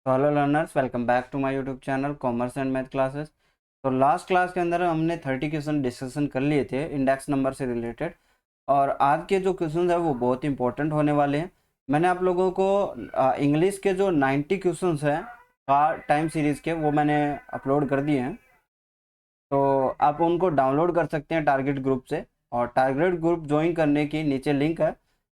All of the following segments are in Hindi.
तो hello learners, welcome back to my YouTube channel commerce and math classes. तो लास्ट क्लास के अंदर हमने 30 क्वेश्चन डिस्कशन कर लिए थे इंडेक्स नंबर से रिलेटेड। और आज के जो क्वेश्चन है वो बहुत इंपॉर्टेंट होने वाले हैं। मैंने आप लोगों को इंग्लिश के जो 90 क्वेश्चन हैं का टाइम सीरीज़ के वो मैंने अपलोड कर दिए हैं। तो आप उनको डाउनलोड कर सकते हैं टारगेट ग्रुप से। और टारगेट ग्रुप ज्वाइन करने की नीचे लिंक है,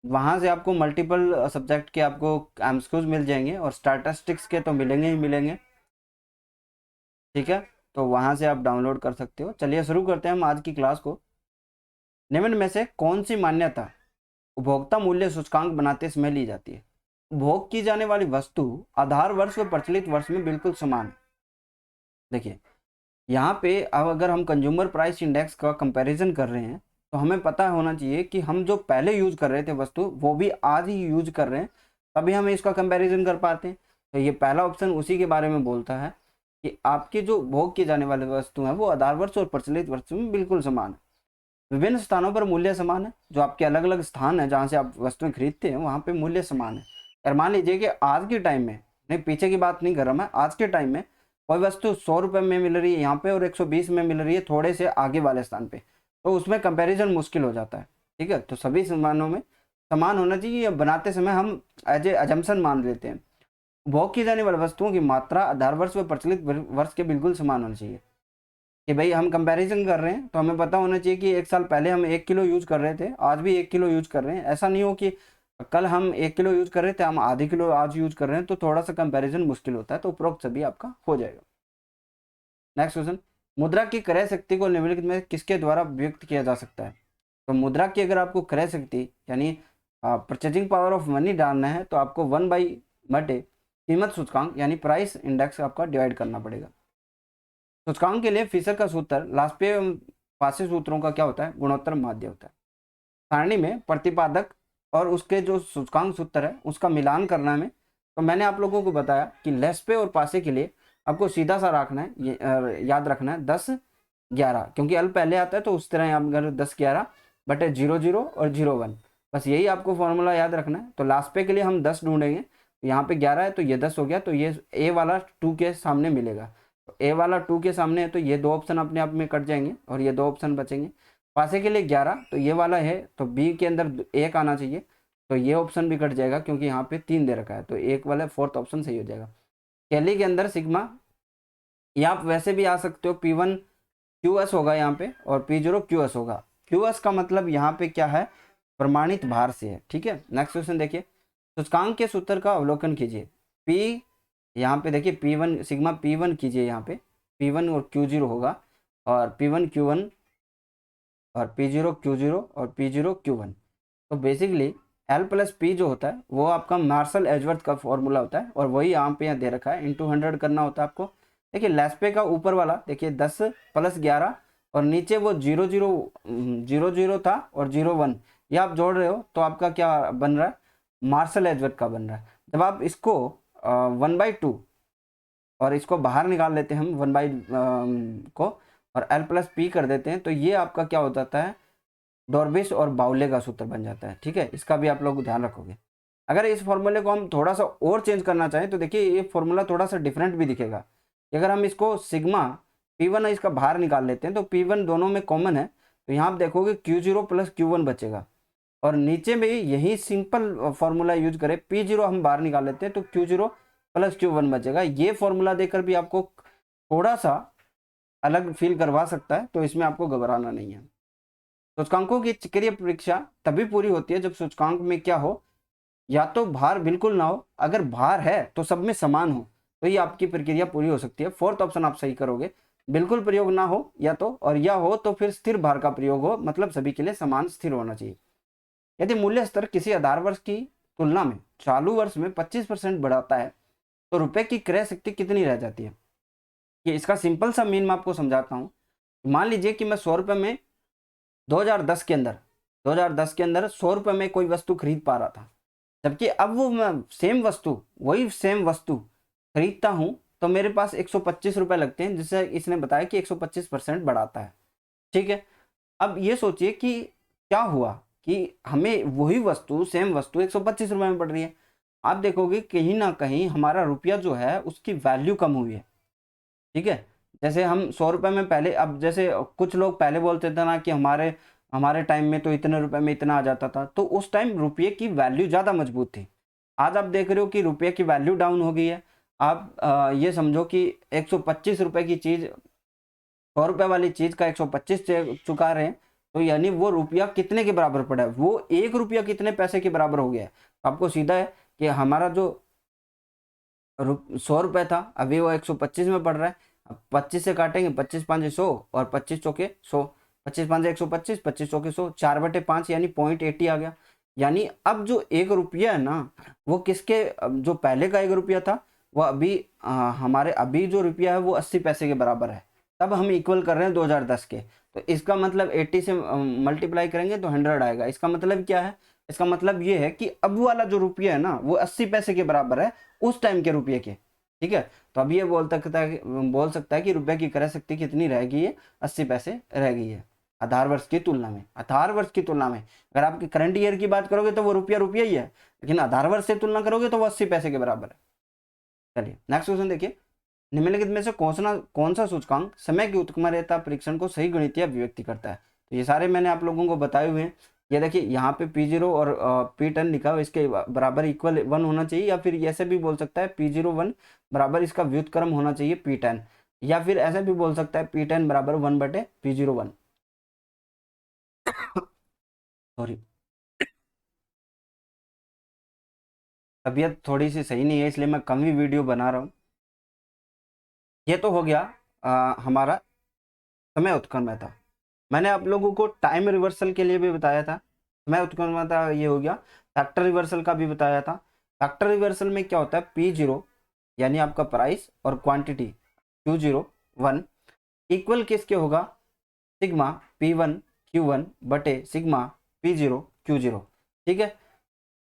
वहाँ से आपको मल्टीपल सब्जेक्ट के आपको एमसीक्यूज मिल जाएंगे और स्टैटिस्टिक्स के तो मिलेंगे ही मिलेंगे। ठीक है, तो वहाँ से आप डाउनलोड कर सकते हो। चलिए शुरू करते हैं हम आज की क्लास को। निम्न में से कौन सी मान्यता उपभोक्ता मूल्य सूचकांक बनाते समय ली जाती है? उपभोग की जाने वाली वस्तु आधार वर्ष व प्रचलित वर्ष में बिल्कुल समान है। देखिए, यहाँ पे अब अगर हम कंज्यूमर प्राइस इंडेक्स का कंपैरिजन कर रहे हैं तो हमें पता होना चाहिए कि हम जो पहले यूज कर रहे थे वस्तु वो भी आज ही यूज कर रहे हैं, तभी हम इसका कंपैरिजन कर पाते हैं। तो ये पहला ऑप्शन उसी के बारे में बोलता है कि आपके जो भोग किए जाने वाले वस्तु हैं वो आधार वर्ष और प्रचलित वर्ष में बिल्कुल समान है। विभिन्न स्थानों पर मूल्य समान है, जो आपके अलग अलग स्थान है जहाँ से आप वस्तुएं खरीदते हैं वहाँ पे मूल्य समान है। अगर मान लीजिए कि आज के टाइम में, नहीं पीछे की बात नहीं कर रहा मैं, आज के टाइम में कोई वस्तु 100 रुपये में मिल रही है यहाँ पे और 120 में मिल रही है थोड़े से आगे वाले स्थान पे, तो उसमें कंपैरिजन मुश्किल हो जाता है। ठीक है, तो सभी सामानों में समान होना चाहिए। बनाते समय हम एज ए अजम्पशन मान लेते हैं। उपभोग की जाने वाली वस्तुओं की मात्रा आधार वर्ष व प्रचलित वर्ष के बिल्कुल समान होनी चाहिए। कि भाई हम कंपैरिजन कर रहे हैं तो हमें पता होना चाहिए कि 1 साल पहले हम 1 किलो यूज कर रहे थे, आज भी 1 किलो यूज कर रहे हैं। ऐसा नहीं हो कि कल हम 1 किलो यूज कर रहे थे, हम आधे किलो आज यूज कर रहे हैं, तो थोड़ा सा कंपैरिजन मुश्किल होता है। तो उपरोक्त सभी आपका हो जाएगा। नेक्स्ट क्वेश्चन, मुद्रा की क्रय शक्ति को निम्नलिखित में किसके द्वारा व्यक्त किया जा सकता है? तो मुद्रा की अगर आपको क्रय शक्ति यानी परचेजिंग पावर ऑफ मनी डालना है तो आपको 1/मटे कीमत सूचकांक यानी प्राइस इंडेक्स आपका डिवाइड करना पड़ेगा। सूचकांक के लिए फिशर का सूत्र लास्पे पासे सूत्रों का क्या होता है? गुणोत्तर माध्य होता है। सारणी में प्रतिपादक और उसके जो सूचकांक सूत्र है उसका मिलान करना में, तो मैंने आप लोगों को बताया कि लेस्पे और पासे के लिए आपको सीधा सा रखना है, याद रखना है 10-11, क्योंकि अल पहले आता है तो उस तरह आप अगर 10-11/00 और 01, बस यही आपको फॉर्मूला याद रखना है। तो लास्ट पे के लिए हम 10 ढूंढेंगे, यहाँ पे 11 है तो ये 10 हो गया, तो ये ए वाला 2 के सामने मिलेगा। तो ए वाला 2 के सामने है तो ये 2 ऑप्शन अपने आप में कट जाएंगे और ये 2 ऑप्शन बचेंगे। पासे के लिए 11 तो ये वाला है, तो बी के अंदर 1 आना चाहिए, तो ये ऑप्शन भी कट जाएगा क्योंकि यहाँ पे 3 दे रखा है, तो एक वाला फोर्थ ऑप्शन सही हो जाएगा। कैली के अंदर सिग्मा, या आप वैसे भी आ सकते हो, P1 QS होगा यहाँ पे और P0 QS होगा। QS का मतलब यहाँ पे क्या है? प्रमाणित भार से है। ठीक है, नेक्स्ट क्वेश्चन देखिए, सूचकांक के सूत्र का अवलोकन कीजिए। P यहाँ पे देखिए P1 सिग्मा P1 कीजिए, यहाँ पे P1 और Q0 होगा, और P1 Q1 और P0 Q0 और P0 Q1। तो बेसिकली L प्लस P जो होता है वो आपका मार्शल एजवर्थ का फॉर्मूला होता है, और वही यहाँ पे दे रखा है, इंटू 100 करना होता है आपको। देखिए लेस्पे का ऊपर वाला देखिए 10 + 11 और नीचे वो 00 था और 01, ये आप जोड़ रहे हो तो आपका क्या बन रहा है? मार्शल एजवर्थ का बन रहा है। जब आप इसको 1/2 और इसको बाहर निकाल लेते हैं हम 1 को, और L प्लस P कर देते हैं, तो ये आपका क्या हो जाता है? डॉर्बिश और बाउले का सूत्र बन जाता है। ठीक है, इसका भी आप लोग ध्यान रखोगे। अगर इस फॉर्मूले को हम थोड़ा सा और चेंज करना चाहें तो देखिए ये फॉर्मूला थोड़ा सा डिफरेंट भी दिखेगा। अगर हम इसको सिग्मा P1 इसका बाहर निकाल लेते हैं तो P1 दोनों में कॉमन है, तो यहाँ आप देखोगे Q0 + Q1 बचेगा, और नीचे में यही सिंपल फॉर्मूला यूज करें, P0 हम बाहर निकाल लेते हैं तो Q0 + Q1 बचेगा। ये फॉर्मूला देकर भी आपको थोड़ा सा अलग फील करवा सकता है, तो इसमें आपको घबराना नहीं है। सूचकांकों की चक्रीय परीक्षा तभी पूरी होती है जब सूचकांक में क्या हो? या तो भार बिल्कुल ना हो, अगर भार है तो सब में समान हो, तो ये आपकी प्रक्रिया पूरी हो सकती है। फोर्थ ऑप्शन आप सही करोगे। बिल्कुल प्रयोग ना हो या तो, और या हो तो फिर स्थिर भार का प्रयोग हो, मतलब सभी के लिए समान स्थिर होना चाहिए। यदि मूल्य स्तर किसी आधार वर्ष की तुलना में चालू वर्ष में 25% बढ़ाता है तो रुपए की क्रय शक्ति कितनी रह जाती है? ये इसका सिंपल सा मीन मैं आपको समझाता हूँ। मान लीजिए कि मैं 100 रुपये में 2010 के अंदर 100 रुपये में कोई वस्तु खरीद पा रहा था, जबकि अब वो मैं वही सेम वस्तु खरीदता हूँ तो मेरे पास 125 रुपये लगते हैं, जिससे इसने बताया कि 125% बढ़ाता है। ठीक है, अब ये सोचिए कि क्या हुआ कि हमें वही वस्तु सेम वस्तु 125 रुपये में पड़ रही है। आप देखोगे कहीं ना कहीं हमारा रुपया जो है उसकी वैल्यू कम हुई है। ठीक है, जैसे हम 100 रुपये में पहले, अब जैसे कुछ लोग पहले बोलते थे ना कि हमारे हमारे टाइम में तो इतने रुपए में इतना आ जाता था, तो उस टाइम रुपये की वैल्यू ज़्यादा मजबूत थी। आज आप देख रहे हो कि रुपये की वैल्यू डाउन हो गई है। आप ये समझो कि 125 रुपये की चीज़, 100 रुपये वाली चीज़ का 125 चुका रहे हैं, तो यानी वो रुपया कितने के बराबर पड़ा है, वो 1 रुपया कितने पैसे के बराबर हो गया है। तो आपको सीधा है कि हमारा जो 100 रुपये था अभी वो 125 में पड़ रहा है। अब 25 से काटेंगे, 25 पाँच 100 और 25 चौके 100, 25 पाँच 125, 25 चौके 100, 4/5 यानी 0.80 आ गया। यानी अब जो 1 रुपया है ना, वो किसके, अब जो पहले का 1 रुपया था वो अभी हमारे अभी जो रुपया है वो 80 पैसे के बराबर है। तब हम इक्वल कर रहे हैं 2010 के, तो इसका मतलब 80 से मल्टीप्लाई करेंगे तो 100 आएगा। इसका मतलब क्या है, इसका मतलब ये है कि अब वाला जो रुपया है ना वो 80 पैसे के बराबर है उस टाइम के रुपये के। ठीक है, तो अब ये बोल सकता है कि रुपये की क्रय शक्ति कितनी रह गई है, 80 पैसे रह गई है आधार वर्ष की तुलना में। आधार वर्ष की तुलना में अगर आपकी करंट ईयर की बात करोगे तो वो रुपया रुपया ही है, लेकिन आधार वर्ष से तुलना करोगे तो वो 80 पैसे के बराबर है। चलिए नेक्स्ट क्वेश्चन देखिए, निम्नलिखित में से कौन सा सूचकांक समय की उत्क्रमणीयता परीक्षण को सही गणितीय अभिव्यक्ति करता है। तो ये सारे मैंने आप लोगों को बताए हुए हैं। ये देखिए यहाँ पे P0 और P10 लिखा हुआ, इसके बराबर इक्वल 1 होना चाहिए, या फिर ऐसे भी बोल सकता है P0 1 बराबर इसका व्युत्क्रम होना चाहिए P10, या फिर ऐसे भी बोल सकता है P10 बराबर 1/P01। सॉरी, तबीयत थोड़ी सी सही नहीं है इसलिए मैं कम ही वीडियो बना रहा हूँ। ये तो हो गया हमारा समय उत्क्रमणीयता। मैंने आप लोगों को टाइम रिवर्सल के लिए भी बताया था, समय उत्क्रमणीयता ये हो गया। फैक्टर रिवर्सल का भी बताया था। फैक्टर रिवर्सल में क्या होता है, P0 यानी आपका प्राइस और क्वांटिटी Q01 इक्वल किसके होगा, सिग्मा P1 Q1 बटे सिग्मा P0 Q0। ठीक है,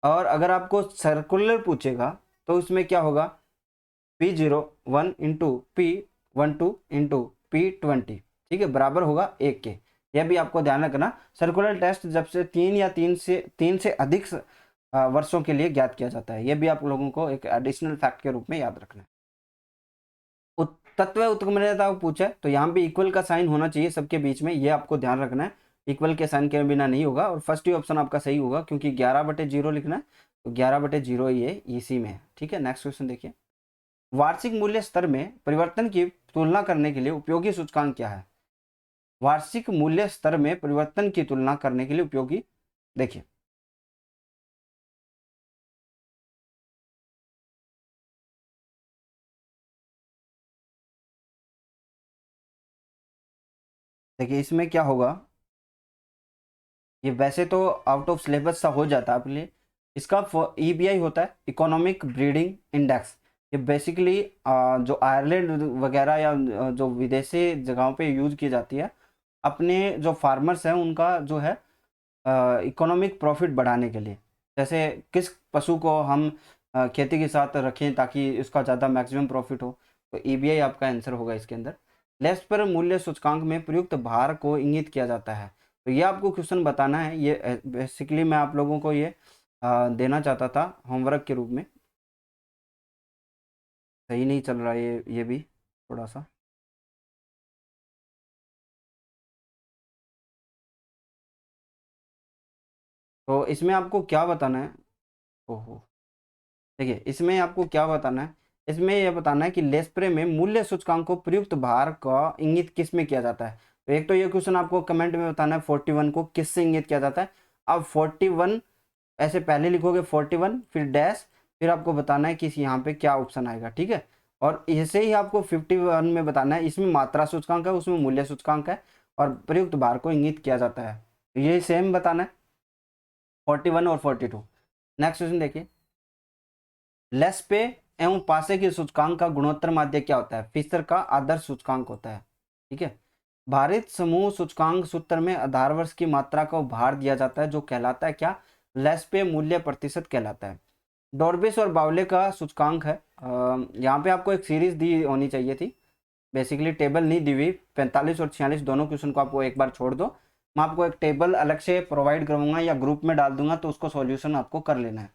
और अगर आपको सर्कुलर पूछेगा तो उसमें क्या होगा, P01 into P12 into P20। ठीक है, बराबर होगा 1 के। यह भी आपको ध्यान रखना, सर्कुलर टेस्ट जब से 3 से अधिक वर्षों के लिए ज्ञात किया जाता है। यह भी आप लोगों को एक एडिशनल फैक्ट के रूप में याद रखना है। तत्व उत्क्रमणीयता को पूछा है तो यहाँ पे इक्वल का साइन होना चाहिए सबके बीच में, ये आपको ध्यान रखना है। इक्वल के साइन के बिना नहीं होगा, और फर्स्ट ही ऑप्शन आपका सही होगा क्योंकि 11/0 लिखना है, तो 11/0 ये इसी में है। ठीक है, नेक्स्ट क्वेश्चन देखिए, वार्षिक मूल्य स्तर में परिवर्तन की तुलना करने के लिए उपयोगी सूचकांक क्या है। वार्षिक मूल्य स्तर में परिवर्तन की तुलना करने के लिए उपयोगी, देखिए देखिए इसमें क्या होगा, ये वैसे तो आउट ऑफ सिलेबस सा हो जाता है आपके लिए। इसका EBI होता है, इकोनॉमिक ब्रीडिंग इंडेक्स। ये बेसिकली जो आयरलैंड वगैरह या जो विदेशी जगहों पे यूज की जाती है, अपने जो फार्मर्स हैं उनका जो है इकोनॉमिक प्रॉफिट बढ़ाने के लिए। जैसे किस पशु को हम खेती के साथ रखें ताकि उसका ज़्यादा मैक्सिमम प्रॉफिट हो, तो EBI आपका आंसर होगा इसके अंदर। लेस पर मूल्य सूचकांक में प्रयुक्त भार को इंगित किया जाता है। तो ये आपको क्वेश्चन बताना है, ये बेसिकली मैं आप लोगों को ये देना चाहता था होमवर्क के रूप में। सही नहीं चल रहा है ये भी थोड़ा सा। तो इसमें आपको क्या बताना है, ओहो देखिए इसमें आपको क्या बताना है, इसमें यह बताना है कि लेस्प्रे में मूल्य सूचकांक को प्रयुक्त भार का इंगित किस में किया जाता है। तो एक तो ये क्वेश्चन आपको कमेंट में बताना है 41 को किस से इंगित किया जाता है। अब 41 ऐसे पहले लिखोगे 41 फिर डैश, फिर आपको बताना है कि यहाँ पे क्या ऑप्शन आएगा। ठीक है, और ऐसे ही आपको 51 में बताना है, इसमें मात्रा सूचकांक है उसमें मूल्य सूचकांक है और प्रयुक्त भार को इंगित किया जाता है। तो ये सेम बताना है 41 और 42। नेक्स्ट क्वेश्चन देखिए, लेस्पे एवं पासे के सूचकांक का गुणोत्तर माध्य क्या होता है, फिशर का आदर्श सूचकांक होता है। ठीक है, भारित समूह सूचकांक सूत्र में आधार वर्ष की मात्रा को भार दिया जाता है जो कहलाता है क्या, लेस्पे मूल्य प्रतिशत कहलाता है। डॉर्बिस और बावले का सूचकांक है, यहाँ पे आपको एक सीरीज दी होनी चाहिए थी, बेसिकली टेबल नहीं दी हुई। 45 और 46 दोनों क्वेश्चन को आपको एक बार छोड़ दो, मैं आपको एक टेबल अलग से प्रोवाइड करूंगा या ग्रुप में डाल दूंगा, तो उसको सॉल्यूशन आपको कर लेना है।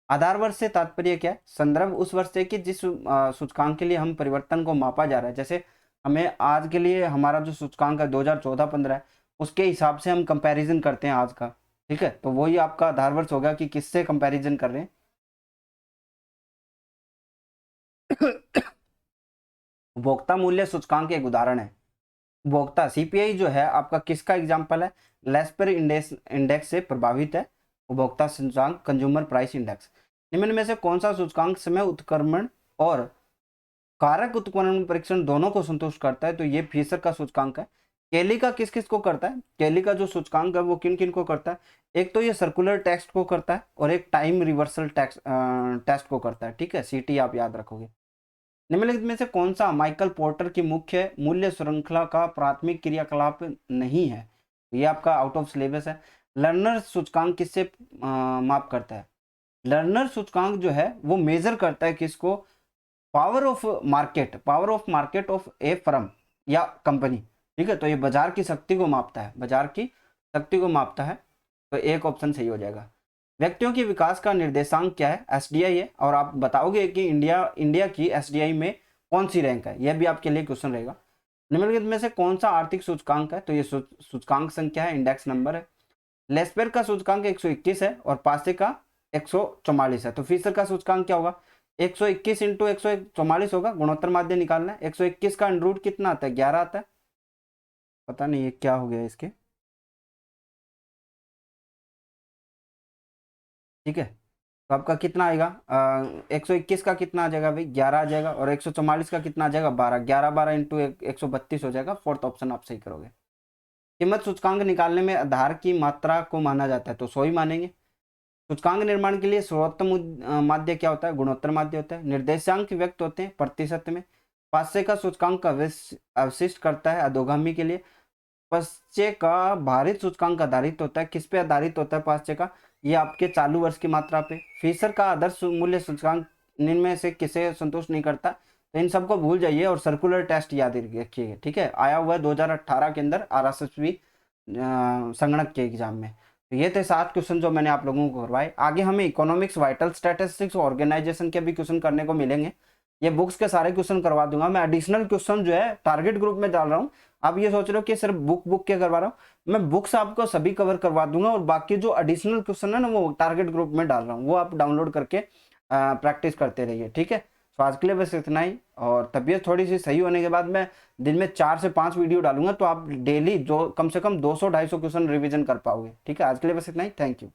आधार वर्ष से तात्पर्य क्या है? संदर्भ उस वर्ष से कि जिस सूचकांक के लिए हम परिवर्तन को मापा जा रहा है। जैसे हमें आज के लिए हमारा जो सूचकांक है 2014-15 है, उसके हिसाब से हम कंपैरिजन करते हैं आज का, ठीक है। तो वही आपका आधार वर्ष होगा कि किससे कंपैरिजन कर रहे हैं। उपभोक्ता मूल्य सूचकांक एक उदाहरण है। उपभोक्ता सीपीआई जो है आपका किसका एग्जाम्पल है? लेस्पर इंडेक्स इंडेक्स से प्रभावित है उपभोक्ता सूचकांक, कंज्यूमर प्राइस इंडेक्स। निम्न में से कौन सा सूचकांक समय उत्क्रमण और कारक उत्क्रमण परीक्षण दोनों को संतुष्ट करता है? तो ये फीसर का सूचकांक है। केली का किस किस को करता है? केली का जो सूचकांक है वो किन किन को करता है? एक तो ये सर्कुलर टेक्स्ट को करता है और एक टाइम रिवर्सल टेस्ट को करता है, ठीक है। सीटी आप याद रखोगे। निम्नलिखित में से कौन सा माइकल पोर्टर की मुख्य मूल्य श्रृंखला का प्राथमिक क्रियाकलाप नहीं है? ये आपका आउट ऑफ सिलेबस है। लर्नर सूचकांक किससे माप करता है? लर्नर सूचकांक जो है वो मेजर करता है किसको? Power of market of A firm या कंपनी, ठीक है। तो ये बाजार की शक्ति को मापता है, बाजार की शक्ति को मापता है। तो एक ऑप्शन सही हो जाएगा। व्यक्तियों के विकास का निर्देशांक क्या है? एसडीआई है। और आप बताओगे कि इंडिया की एसडीआई में कौन सी रैंक है, यह भी आपके लिए क्वेश्चन रहेगा। निम्नलिखित में से कौन सा आर्थिक सूचकांक है? तो ये सूचकांक संख्या है, इंडेक्स नंबर है। लेस्पेर का सूचकांक 121 है और पासे का 144 है। तो फीसर का सूचकांक क्या होगा? 121 इंटू 144 होगा, गुणोत्तर माध्य निकालना है। 121 का अंडर रूट कितना आता है? 11 आता है। पता नहीं ये क्या हो गया इसके, ठीक है। तो आपका कितना आएगा? 121 का कितना आ जाएगा भाई? 11 आ जाएगा। और 144 का कितना आ जाएगा? 12। 11 12 इंटू 132 हो जाएगा। फोर्थ ऑप्शन आप सही करोगे। कीमत सूचकांक निकालने में आधार की मात्रा को माना जाता है, तो 100 ही मानेंगे। सूचकांक निर्माण के लिए सर्वोत्तम माध्य क्या होता है? गुणोत्तर माध्य होता है। निर्देशांक व्यक्त होते हैं प्रतिशत में। पासे का सूचकांक का अवशिष्ट करता है अधोगामी के लिए। पासे का भारित सूचकांक आधारित होता है, किस पे आधारित होता है पासे का? ये आपके चालू वर्ष की मात्रा पे। फीसर का आदर्श मूल्य सूचकांक इनमें से किसे संतुष्ट नहीं करता? तो इन सबको भूल जाइए और सर्कुलर टेस्ट याद रखिएगा, ठीक है। आया हुआ है 2018 के अंदर आरएसएसबी संगणक के एग्जाम में। तो ये थे 7 क्वेश्चन जो मैंने आप लोगों को करवाए। आगे हमें इकोनॉमिक्स, वाइटल स्टैटिस्टिक्स, ऑर्गेनाइजेशन के भी क्वेश्चन करने को मिलेंगे। ये बुक्स के सारे क्वेश्चन करवा दूंगा मैं। एडिशनल क्वेश्चन जो है टारगेट ग्रुप में डाल रहा हूँ। आप ये सोच रहे हो कि सिर्फ बुक के करवा रहा हूँ, मैं बुक्स आपको सभी कवर करवा दूंगा और बाकी जो एडिशनल क्वेश्चन है ना वो टारगेट ग्रुप में डाल रहा हूँ, वो आप डाउनलोड करके प्रैक्टिस करते रहिए, ठीक है। तो आज के लिए बस इतना ही। और तबीयत थोड़ी सी सही होने के बाद मैं दिन में 4 से 5 वीडियो डालूंगा, तो आप डेली जो कम से कम 200-250 क्वेश्चन रिवीजन कर पाओगे, ठीक है। आज के लिए बस इतना ही। Thank you.